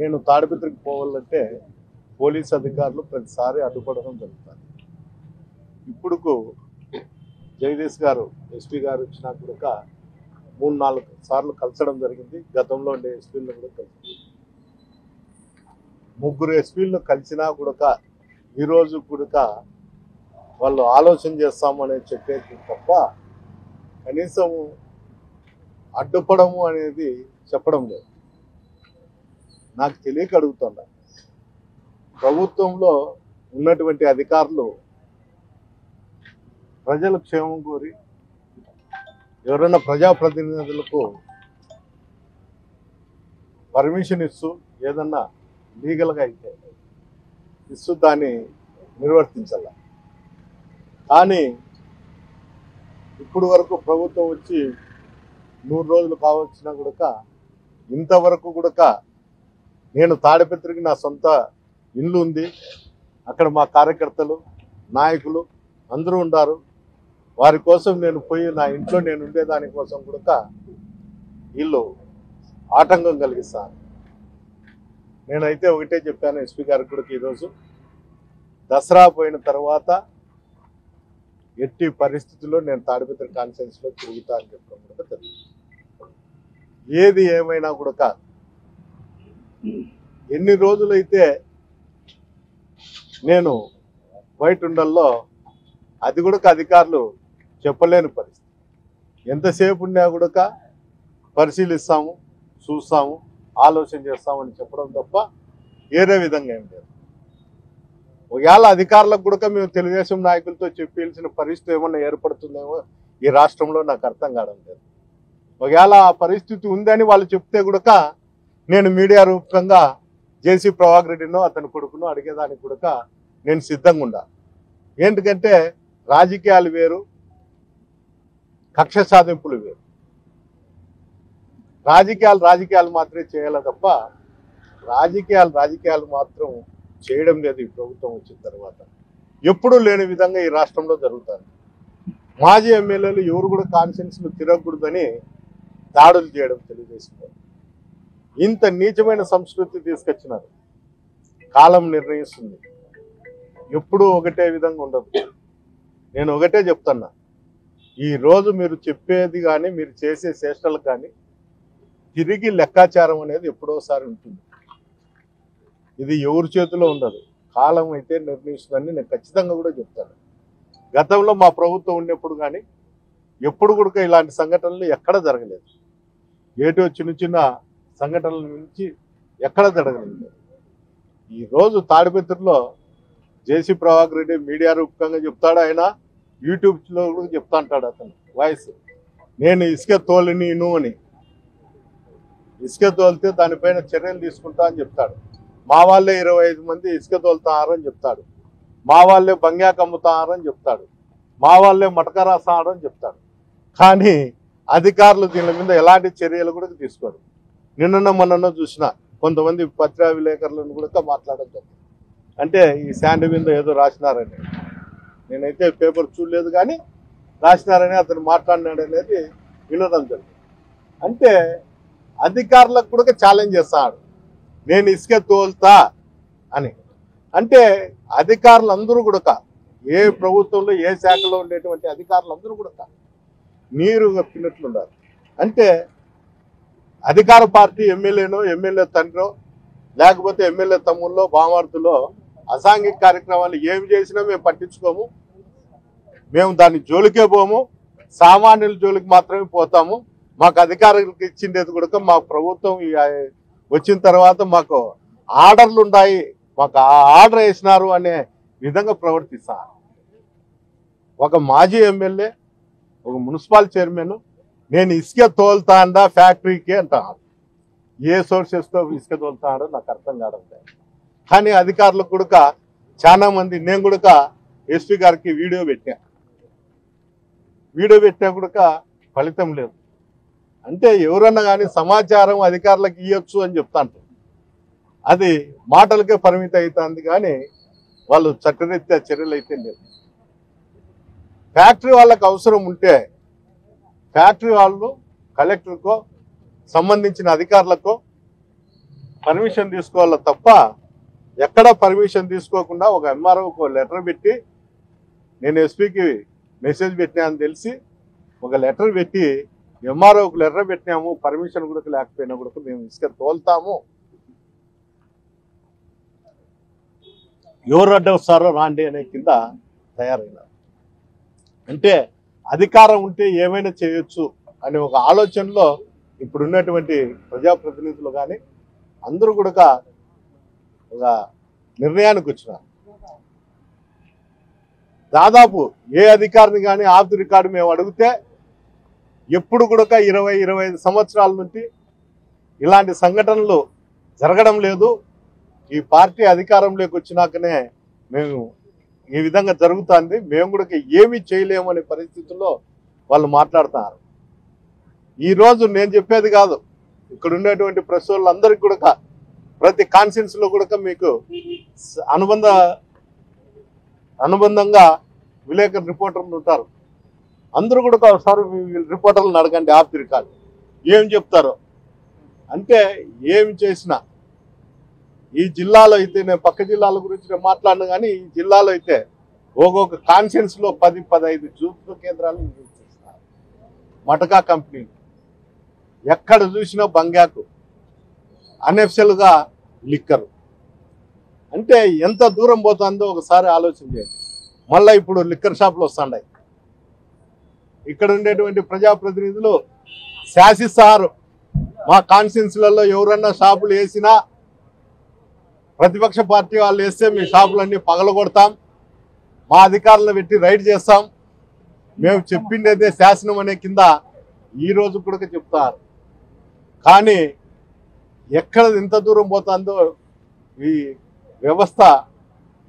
నేను తాడిపత్రికి పోవాలంటే పోలీస్ అధికారులు ప్రతిసారి అడ్డుపడడం జరుగుతుంది. ఇప్పుడుకు జగదీష్ గారు ఎస్పీ గారు వచ్చినా కూడా 3-4 సార్లు కలిసడం జరిగింది. గతంలో ఉండే ఎస్పీలను కూడా కలిసి 3 ఎస్పీలను కలిసినా కూడా ఈరోజు కూడా వాళ్ళు ఆలోచన చేస్తామని చెప్పేది తప్ప కనీసం అడ్డుపడము అనేది చెప్పడం లేదు. నాకు తెలియక అడుగుతున్నా, ప్రభుత్వంలో ఉన్నటువంటి అధికారులు ప్రజల క్షేమం కోరి ఎవరైనా ప్రజాప్రతినిధులకు పర్మిషన్ ఇస్తూ ఏదన్నా లీగల్గా అయితే ఇస్తూ దాన్ని నిర్వర్తించాల. కానీ ఇప్పుడు వరకు ప్రభుత్వం వచ్చి 100 రోజులు కావచ్చినా కూడా ఇంతవరకు కూడా నేను తాడిపత్రికి నా సొంత ఇల్లు ఉంది, అక్కడ మా కార్యకర్తలు నాయకులు అందరూ ఉన్నారు, వారి కోసం నేను పోయి నా ఇంట్లో నేను ఉండేదాని కోసం కూడా వీళ్ళు ఆటంకం కలిగిస్తాను. నేనైతే ఒకటే చెప్పాను ఎస్పీ గారికి కూడా, ఈరోజు దసరా పోయిన తర్వాత ఎట్టి పరిస్థితుల్లో నేను తాడిపత్రి కాన్ఫరెన్స్లో తిరుగుతా అని చెప్పడం కూడా తెలియదు. ఏది ఏమైనా కూడా ఎన్ని రోజులైతే నేను బయట ఉండల్లో అది కూడా అధికారులు చెప్పలేని పరిస్థితి. ఎంతసేపు ఉన్నా కూడా పరిశీలిస్తాము, చూస్తాము, ఆలోచన చేస్తామని చెప్పడం తప్ప వేరే విధంగా ఏం లేదు. ఒకవేళ అధికారులకు కూడా మేము తెలుగుదేశం నాయకులతో చెప్పాల్సిన పరిస్థితి ఏమన్నా ఏర్పడుతుందేమో ఈ రాష్ట్రంలో నాకు అర్థం కావడం లేదు. ఒకవేళ ఆ పరిస్థితి ఉందని వాళ్ళు చెప్తే కూడా నేను మీడియా రూపకంగా జేసీ ప్రభాకర్ రెడ్డినో అతని కొడుకునో అడిగేదానికి కూడా నేను సిద్ధంగా ఉండాలి. ఏంటంటే రాజకీయాలు వేరు, కక్ష సాధింపులు వేరు. రాజకీయాలు మాత్రమే చేయాలి తప్ప రాజకీయాలు మాత్రం చేయడం లేదు ఈ ప్రభుత్వం వచ్చిన తర్వాత. ఎప్పుడూ లేని విధంగా ఈ రాష్ట్రంలో జరుగుతుంది. మాజీ ఎమ్మెల్యేలు ఎవరు కూడా కాన్ఫరెన్స్లు తిరగకూడదని దాడులు చేయడం తెలుగుదేశంలో. ఇంత నీచమైన సంస్కృతి తీసుకొచ్చినారు. కాలం నిర్ణయిస్తుంది, ఎప్పుడూ ఒకటే విధంగా ఉండదు. నేను ఒకటే చెప్తున్నా, ఈరోజు మీరు చెప్పేది కానీ మీరు చేసే చేష్టలకు కానీ తిరిగి లెక్కాచారం అనేది ఎప్పుడోసారి ఉంటుంది. ఇది ఎవరి చేతిలో ఉండదు, కాలం అయితే నిర్ణయిస్తుందని నేను ఖచ్చితంగా కూడా చెప్తాను. గతంలో మా ప్రభుత్వం ఉన్నప్పుడు కానీ ఎప్పుడు కూడా ఇలాంటి సంఘటనలు ఎక్కడ జరగలేదు. ఏటో చిన్న సంఘటనల నుంచి ఎక్కడ జరగలేదు. ఈరోజు తాడిపత్రిలో జేసీ ప్రభాకర్ రెడ్డి మీడియా రూపకంగా చెప్తాడు, ఆయన యూట్యూబ్లో కూడా చెప్తా అంటాడు అతను వాయిస్, నేను ఇసుక తోలినీను అని. ఇసుక తోలితే దానిపైన చర్యలు తీసుకుంటా అని చెప్తాడు. మా వాళ్ళే 25 మంది ఇసుక తోలుతారని చెప్తాడు. మా వాళ్ళే బంగాకు అమ్ముతారని చెప్తాడు. మా వాళ్ళే మటక రాస్తారని చెప్తాడు. కానీ అధికారులు దీని మీద ఎలాంటి చర్యలు కూడా తీసుకోరు. మొన్న చూసిన కొంతమంది పత్రికా విలేకరులను కూడా మాట్లాడడం జరిగింది. అంటే ఈ శాండ్ మీద ఏదో రాసినారని, నేనైతే పేపర్ చూడలేదు కానీ రాసినారని అతను మాట్లాడినాడు అనేది వినడం జరిగింది. అంటే అధికారులకు కూడా ఛాలెంజ్ చేస్తాడు, నేను ఇసుక తోలుతా అని. అంటే అధికారులందరూ కూడా ఏ ప్రభుత్వంలో ఏ శాఖలో ఉండేటువంటి అధికారులందరూ కూడా నీరు కప్పినట్లున్నారు. అంటే అధికార పార్టీ ఎమ్మెల్యేనో ఎమ్మెల్యే తండ్రో లేకపోతే ఎమ్మెల్యే తమ్ముల్లో బామార్తులో అసాంఘిక కార్యక్రమాలు ఏమి చేసినా మేము పట్టించుకోము, మేము దాన్ని జోలికే పోము, సామాన్యుల జోలికి మాత్రమే పోతాము. మాకు అధికారులకు ఇచ్చిండేది కూడా మా ప్రభుత్వం వచ్చిన తర్వాత మాకు ఆర్డర్లు ఉన్నాయి, మాకు ఆర్డర్ వేసినారు అనే విధంగా ప్రవర్తిస్తారు. ఒక మాజీ ఎమ్మెల్యే, ఒక మున్సిపల్ చైర్మన్ నేను ఇసుక తోలుతాండా ఫ్యాక్టరీకి అంటాను. ఏ సోర్సెస్తో ఇసుక తోలుతాడో నాకు అర్థం కావడం లేదు. కానీ అధికారులకు కూడా చాలా మంది, నేను కూడా ఎస్పీ గారికి వీడియో పెట్టినా కూడా ఫలితం లేదు. అంటే ఎవరన్నా కానీ సమాచారం అధికారులకు ఇవ్వచ్చు అని చెప్తాంటారు, అది మాటలకే పరిమితి అవుతుంది కానీ వాళ్ళు చట్టరీత్యా చర్యలు అయితే లేదు. ఫ్యాక్టరీ వాళ్ళకు అవసరం ఉంటే ఫ్యాక్టరీ వాళ్ళు కలెక్టర్కో సంబంధించిన అధికారులకో పర్మిషన్ తీసుకోవాలి తప్ప ఎక్కడ పర్మిషన్ తీసుకోకుండా ఒక ఎంఆర్ఓకి లెటర్ పెట్టి నేను ఎస్పీకి మెసేజ్ పెట్టినా అని తెలిసి ఒక లెటర్ పెట్టి ఎంఆర్ఓకి లెటర్ పెట్టినాము, పర్మిషన్ కూడా లేకపోయినా కూడా మేము ఇసుక తోలుతాము, ఎవరు అడ్డ వస్తారో రాండి అనే కింద తయారైనారు. అంటే అధికారం ఉంటే ఏమైనా చేయొచ్చు అనే ఒక ఆలోచనలో ఇప్పుడున్నటువంటి ప్రజాప్రతినిధులు కానీ అందరూ కూడా ఒక నిర్ణయానికి వచ్చినారు. దాదాపు ఏ అధికారిని కానీ ఆఫ్ ది రికార్డు మేము అడిగితే ఎప్పుడు కూడా 20-25 సంవత్సరాల నుండి ఇలాంటి సంఘటనలు జరగడం లేదు, ఈ పార్టీ అధికారంలోకి వచ్చినాకనే మేము ఈ విధంగా జరుగుతుంది, మేము కూడా ఏమీ చేయలేము అనే పరిస్థితుల్లో వాళ్ళు మాట్లాడుతున్నారు. ఈరోజు నేను చెప్పేది కాదు, ఇక్కడ ఉండేటువంటి ప్రెస్ వాళ్ళందరికీ కూడా ప్రతి కాన్ఫరెన్స్లో కూడా మీకు అనుబంధంగా విలేకరు రిపోర్టర్లు ఉంటారు. అందరూ కూడా ఒకసారి రిపోర్టర్లను అడగండి ఆఫ్ ది రికార్డ్ ఏం చెప్తారో. అంటే ఏమి చేసినా ఈ జిల్లాలో అయితే, నేను పక్క జిల్లాల గురించి నేను మాట్లాడినా కానీ ఈ జిల్లాలో అయితే ఒక్కొక్క కాన్ఫరెన్స్లో 10-15 జూత్ కేంద్రాలు నిర్వహిస్తున్నారు. మటకా కంపెనీ ఎక్కడ చూసినా బంగాకు, అన్ఎఫ్సెల్గా లిక్కరు. అంటే ఎంత దూరం పోతుందో ఒకసారి ఆలోచన చేయండి. మళ్ళీ ఇప్పుడు లిక్కర్ షాపులు వస్తున్నాయి. ఇక్కడ ఉండేటువంటి ప్రజాప్రతినిధులు శాసిస్తారు, మా కాన్స్టిట్యున్సీలలో ఎవరన్నా షాపులు వేసినా ప్రతిపక్ష పార్టీ వాళ్ళు వేస్తే మీ షాపులన్నీ పగలగొడతాం, మా అధికారులను పెట్టి రైడ్ చేస్తాం, మేము చెప్పిండేదే శాసనం అనే కింద ఈరోజు కూడా చెప్తారు. కానీ ఎక్కడ ఎంత దూరం పోతుందో ఈ వ్యవస్థ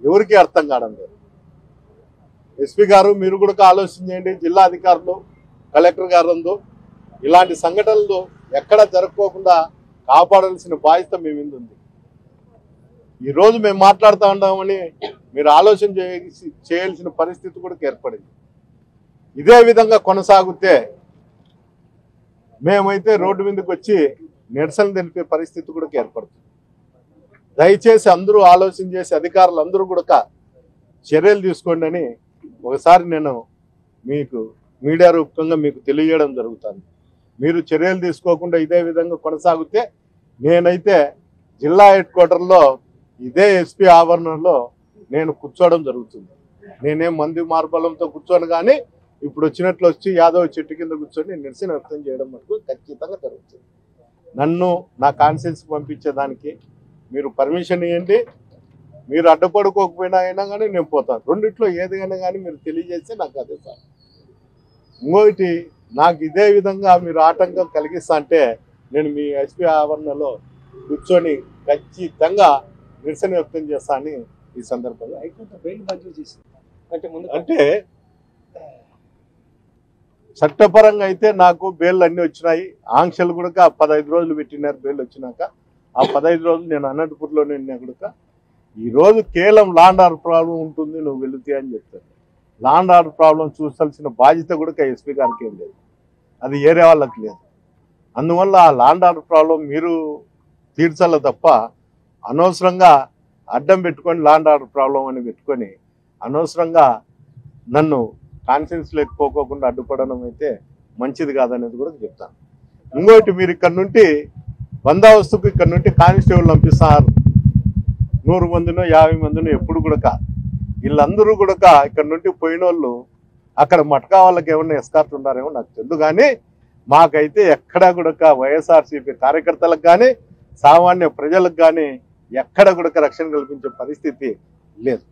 ఎవరికి అర్థం కావడం లేదు. ఎస్పీ గారు మీరు కూడా ఆలోచన చేయండి, జిల్లా అధికారులు, కలెక్టర్ గారు ఇలాంటి సంఘటనలు ఎక్కడ జరగకోకుండా కాపాడాల్సిన బాధ్యత మీ మీద ఉంది. ఈరోజు మేము మాట్లాడుతూ ఉంటామని మీరు ఆలోచన చేయాల్సిన పరిస్థితి కూడా ఏర్పడింది. ఇదే విధంగా కొనసాగితే మేమైతే రోడ్డు మీదకి వచ్చి నిరసన తెలిపే పరిస్థితి కూడా ఏర్పడుతుంది. దయచేసి అందరూ ఆలోచన చేసి అధికారులు అందరూ కూడా చర్యలు తీసుకోండి అని ఒకసారి నేను మీకు మీడియా రూపంగా మీకు తెలియజేయడం జరుగుతుంది. మీరు చర్యలు తీసుకోకుండా ఇదే విధంగా కొనసాగితే నేనైతే జిల్లా హెడ్ క్వార్టర్లో ఇదే ఎస్పీ ఆవరణలో నేను కూర్చోవడం జరుగుతుంది. నేనేం మంది మార్బలంతో కూర్చోను, కానీ ఇప్పుడు వచ్చినట్లు వచ్చి యాదవ్ చెట్టు కింద కూర్చొని నిరసన వ్యక్తం చేయడం మటుకు ఖచ్చితంగా జరుగుతుంది. నన్ను నా కాన్ఫరెన్స్కి పంపించేదానికి మీరు పర్మిషన్ ఇవ్వండి, మీరు అడ్డుపడుకోకపోయినా అయినా కానీ నేను పోతాను. రెండిట్లో ఏదైనా కానీ మీరు తెలియజేస్తే నాకు అదే సార్. ఇంకోటి, నాకు ఇదే విధంగా మీరు ఆటంకం కలిగిస్తా అంటే నేను మీ ఎస్పీ ఆవరణలో కూర్చొని ఖచ్చితంగా నిరసన వ్యక్తం చేస్తా అని ఈ సందర్భంగా అంటే చట్టపరంగా అయితే నాకు బెయిల్ అన్నీ వచ్చినాయి. ఆంక్షలు కూడా 15 రోజులు పెట్టినారు. బెయిల్ వచ్చినాక ఆ 15 రోజులు నేను అనంతపూర్లోనే ఉన్నా కూడా ఈరోజు కేవలం లాండ్ ఆర్డర్ ప్రాబ్లం ఉంటుంది, నువ్వు వెళుతే అని చెప్తాను. లాండ్ ఆర్డర్ ప్రాబ్లం చూసాల్సిన బాధ్యత కూడా ఎస్పీ గారికి ఏం లేదు, అది ఏరే వాళ్ళకి లేదు. అందువల్ల ఆ లాండ్ ఆర్డర్ ప్రాబ్లం మీరు తీర్చాల తప్ప అనవసరంగా అడ్డం పెట్టుకొని లాండ్ ఆర్డర్ ప్రాబ్లం అని పెట్టుకొని అనవసరంగా నన్ను కాన్ఫరెన్స్ లేకపోకుండా అడ్డుపడడం అయితే మంచిది కాదనేది కూడా చెప్తాను. ఇంకోటి, మీరు ఇక్కడ నుండి బందోబస్తుకు ఇక్కడ నుండి కానిస్టేబుల్ పంపిస్తారు, 100 మందినో 50 మందినో. ఎప్పుడు కూడా వీళ్ళందరూ కూడా ఇక్కడ నుండి పోయిన వాళ్ళు అక్కడ మటకా వాళ్ళకి ఏమన్నా ఎస్కార్ట్ ఉన్నారేమో నాకు తెలియదు, కానీ మాకైతే ఎక్కడా కూడా వైఎస్ఆర్సీపీ కార్యకర్తలకు కానీ సామాన్య ప్రజలకు కానీ ఎక్కడ కూడా రక్షణ కల్పించే పరిస్థితి లేదు.